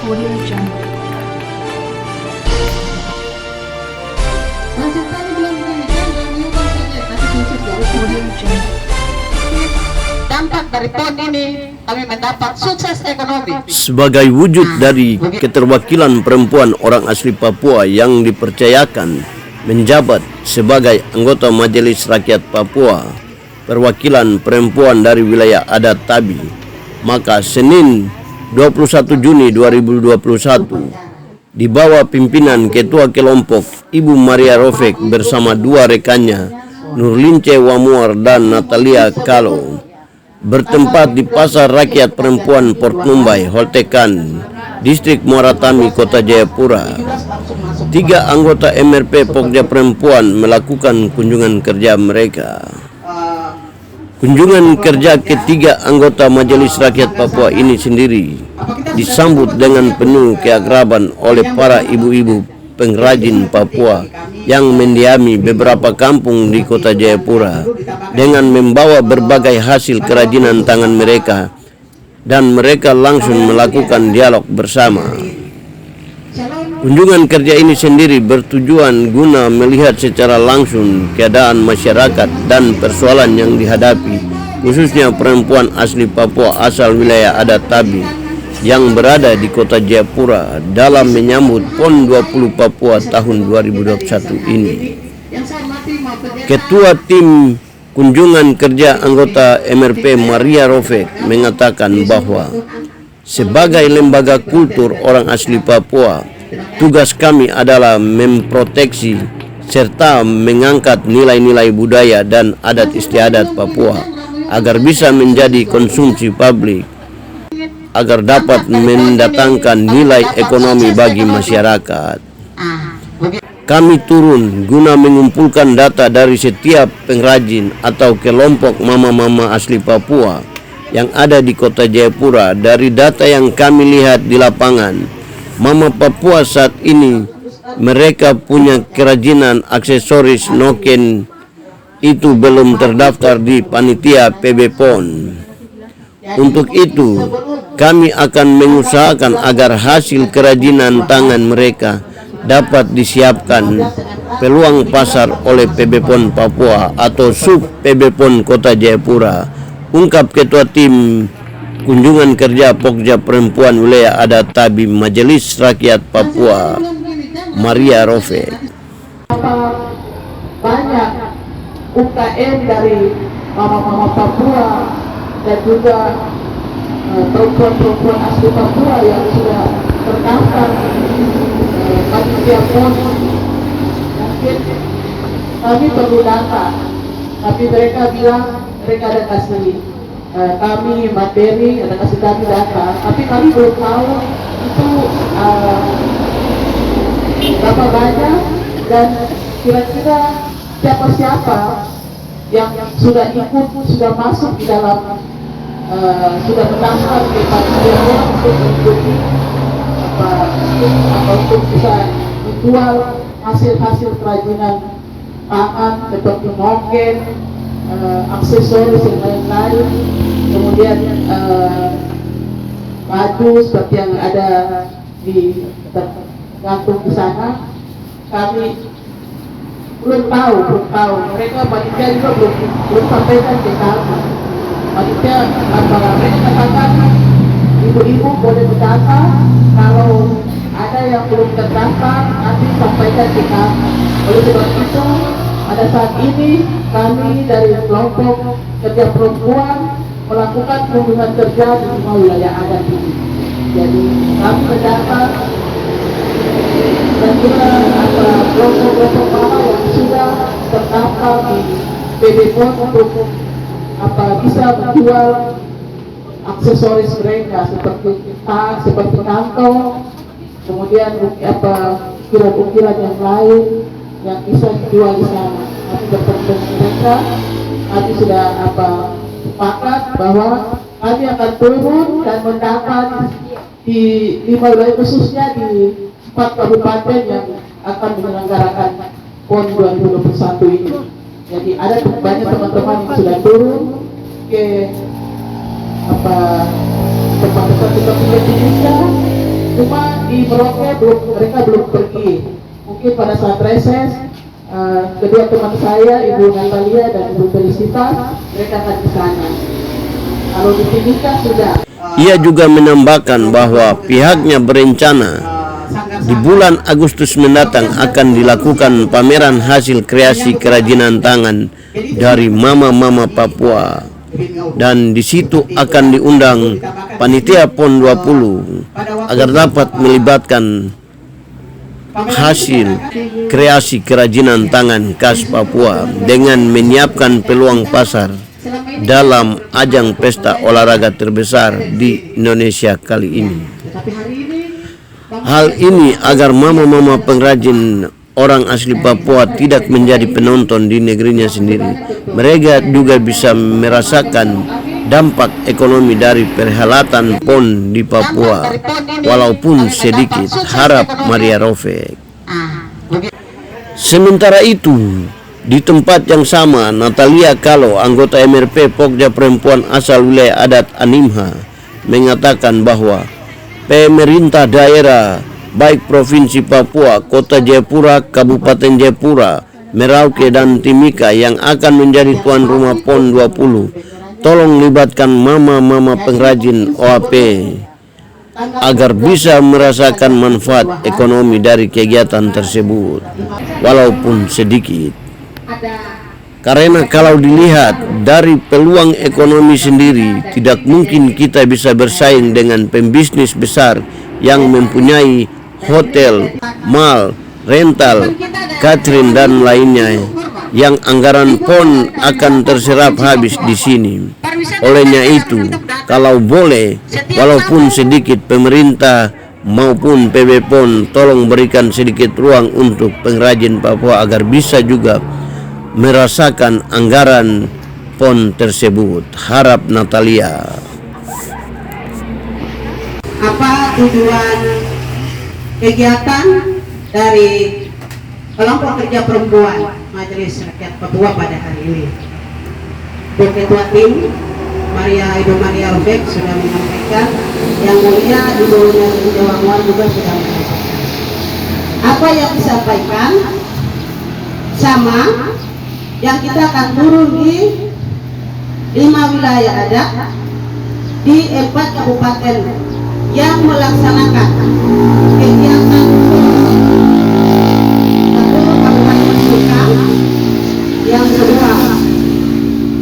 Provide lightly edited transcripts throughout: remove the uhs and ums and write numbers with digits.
Audio Jungle. Masih tadi belum menikah dan nyumbang saja kasih prinsip dari Audio Jungle. dampak dari PON ini kami mendapat sukses ekonomi. Sebagai wujud dari keterwakilan perempuan orang asli Papua yang dipercayakan menjabat sebagai anggota Majelis Rakyat Papua, perwakilan perempuan dari wilayah adat Tabi, maka Senin 21 Juni 2021 di bawah pimpinan Ketua Kelompok Ibu Maria Rofek bersama dua rekannya Nurlince Wamuar dan Natalia Kalo bertempat di Pasar Rakyat Perempuan Port Numbai, Holtekan, Distrik Muara Tami, Kota Jayapura. Tiga anggota MRP Pokja Perempuan melakukan kunjungan kerja mereka. Kunjungan kerja ketiga anggota Majelis Rakyat Papua ini sendiri disambut dengan penuh keakraban oleh para ibu-ibu pengrajin Papua yang mendiami beberapa kampung di Kota Jayapura dengan membawa berbagai hasil kerajinan tangan mereka, dan mereka langsung melakukan dialog bersama. Kunjungan kerja ini sendiri bertujuan guna melihat secara langsung keadaan masyarakat dan persoalan yang dihadapi, khususnya perempuan asli Papua asal wilayah adat Tabi yang berada di Kota Jayapura dalam menyambut PON 20 Papua tahun 2021 ini. Ketua Tim Kunjungan Kerja anggota MRP Maria Rofek mengatakan bahwa sebagai lembaga kultur orang asli Papua, tugas kami adalah memproteksi serta mengangkat nilai-nilai budaya dan adat istiadat Papua agar bisa menjadi konsumsi publik, agar dapat mendatangkan nilai ekonomi bagi masyarakat. Kami turun guna mengumpulkan data dari setiap pengrajin atau kelompok mama-mama asli Papua yang ada di Kota Jayapura. Dari data yang kami lihat di lapangan, mama Papua saat ini mereka punya kerajinan aksesoris noken itu belum terdaftar di panitia PB PON. Untuk itu, kami akan mengusahakan agar hasil kerajinan tangan mereka dapat disiapkan peluang pasar oleh PB PON Papua atau Sub PB PON Kota Jayapura, ungkap Ketua Tim Kunjungan Kerja Pokja Perempuan Wilayah Adat Tabi Majelis Rakyat Papua, Maria Rofek. Banyak UKM dari mama-mama Papua dan juga perempuan-perempuan asli Papua yang sudah terdaftar panitia PON. Mungkin kami perlu data, tapi mereka bilang mereka ada kasih kami materi, ada kasih kami data, tapi kami belum tahu itu berapa banyak dan kira-kira siapa-siapa yang sudah ikut, sudah masuk di dalam sudah mendaftar di panitia PON untuk mengikuti untuk bisa menjual hasil-hasil kerajinan tangan seperti noken, aksesoris yang lain-lain, kemudian baju seperti yang ada di tergantung di sana. Kami belum tahu mereka panitia juga belum sampaikan ke kami. Panitia mereka katakan ibu-ibu boleh mendata, kalau ada yang belum terdaftar nanti sampaikan ke kami. Oleh sebab itu, pada saat ini kami dari kelompok kerja perempuan melakukan kunjungan kerja di semua wilayah adat ini. Jadi kami mendata dan juga ada kelompok-kelompok mama yang sudah terdaftar di PB PON untuk bisa menjual aksesoris mereka seperti tas, seperti kantong, kemudian ukiran-ukiran yang lain yang bisa dijual di sana. Kami bertemu dengan mereka, kami sudah sepakat bahwa kami akan turun dan mendapat di 5 wilayah, khususnya di 4 kabupaten yang akan menyelenggarakan PON 2021 ini. Jadi ada banyak teman-teman yang sudah turun ke tempat-tempat kita punya di Indonesia Cuma di Merauke mereka belum pergi. Mungkin pada saat reses, kedua teman saya, Ibu Natalia dan Ibu Felicita, mereka akan ke sana. Kalau di Timika sudah. Ia juga menambahkan bahwa pihaknya berencana di bulan Agustus mendatang akan dilakukan pameran hasil kreasi kerajinan tangan dari mama-mama Papua, dan di situ akan diundang panitia PON 20 agar dapat melibatkan hasil kreasi kerajinan tangan khas Papua dengan menyiapkan peluang pasar dalam ajang pesta olahraga terbesar di Indonesia kali ini. Hal ini agar mama-mama pengrajin orang asli Papua tidak menjadi penonton di negerinya sendiri. Mereka juga bisa merasakan dampak ekonomi dari perhelatan PON di Papua, walaupun sedikit, harap Maria Rofek. Sementara itu, di tempat yang sama, Natalia Kalo, anggota MRP Pokja Perempuan asal wilayah adat Animha, mengatakan bahwa pemerintah daerah baik Provinsi Papua, Kota Jayapura, Kabupaten Jayapura, Merauke dan Timika yang akan menjadi tuan rumah PON 20, tolong libatkan mama-mama pengrajin OAP agar bisa merasakan manfaat ekonomi dari kegiatan tersebut, walaupun sedikit. Karena kalau dilihat dari peluang ekonomi sendiri, tidak mungkin kita bisa bersaing dengan pembisnis besar yang mempunyai hotel, mall, rental, catering dan lainnya, yang anggaran PON akan terserap habis di sini. Olehnya itu, kalau boleh, walaupun sedikit, pemerintah maupun PB PON tolong berikan sedikit ruang untuk pengrajin Papua agar bisa juga merasakan anggaran PON tersebut. Harap Natalia. Apa tujuan kegiatan dari kelompok kerja perempuan Majelis Rakyat Papua pada hari ini? Ketua tim Ibu Maria Rofek sudah menyampaikan, yang mulia Ibu Jawa juga sudah menyampaikan. Apa yang disampaikan sama yang kita akan turun di 5 wilayah adat di 4 kabupaten yang melaksanakan kegiatan. Satu, Kabupaten Suka, yang kedua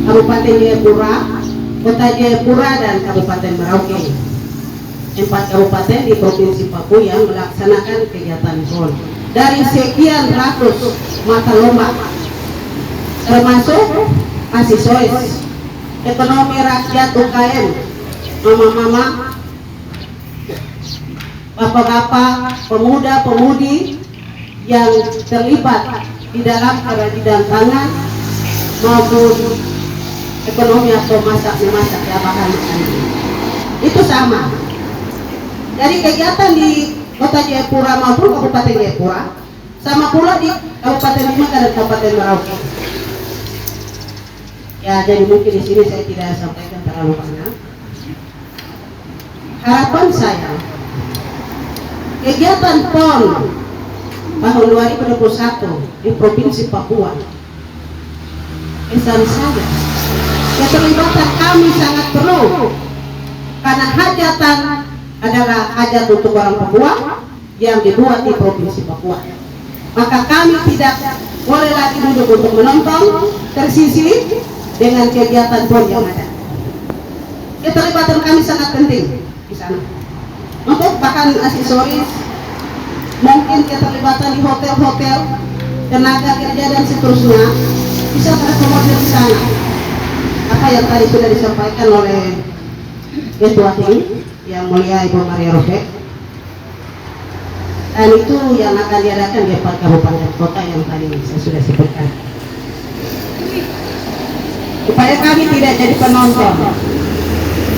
Kabupaten Jayapura, Kota Jayapura dan Kabupaten Merauke. 4 kabupaten di Provinsi Papua yang melaksanakan kegiatan PON. Dari sekian ratus mata lomba, termasuk asisois, ekonomi rakyat UKM, mama-mama, bapak-bapak, pemuda-pemudi yang terlibat di dalam kerajinan tangan maupun ekonomi atau masak-memasak ya bahan makanan. Itu sama. Jadi kegiatan di Kota Jayapura maupun Kabupaten Jayapura sama pula di Kabupaten Timika dan Kabupaten Merauke. Ya, jadi mungkin di sini saya tidak sampaikan terlalu banyak. Harapan saya, kegiatan PON tahun 2021 di Provinsi Papua, pesan saya, keterlibatan kami sangat perlu, karena hajatan adalah hajat untuk orang Papua yang dibuat di Provinsi Papua. Maka kami tidak boleh lagi duduk untuk menonton tersisih dengan kegiatan PON yang ada. Keterlibatan kami sangat penting di sana. Untuk bahkan aksesoris, mungkin keterlibatan di hotel-hotel, tenaga kerja dan seterusnya bisa terakomodir di sana. Apa yang tadi sudah disampaikan oleh Ketua Tim yang mulia Ibu Maria Rofek, dan itu yang akan diadakan di 4 kabupaten kota yang tadi saya sudah sebutkan. Supaya kami tidak jadi penonton.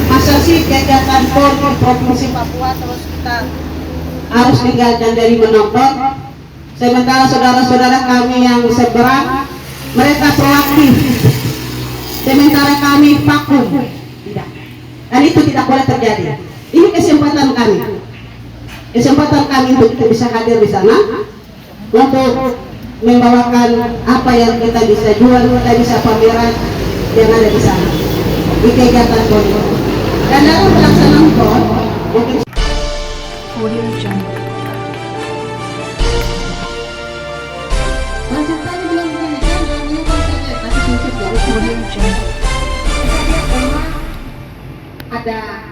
Masa sih kegiatan PON di Provinsi Papua terus kita harus tinggalkan dari menonton, sementara saudara-saudara kami yang seberang mereka proaktif, sementara kami vakum. Tidak. Dan itu tidak boleh terjadi. Ini kesempatan kami. kesempatan kami untuk kita bisa hadir di sana untuk membawakan apa yang kita bisa jual, kita bisa pameran yang ada di sana di kegiatan PON. Dan dalam pelaksanaan PON mungkin Audio Jungle. Audio Jungle. ada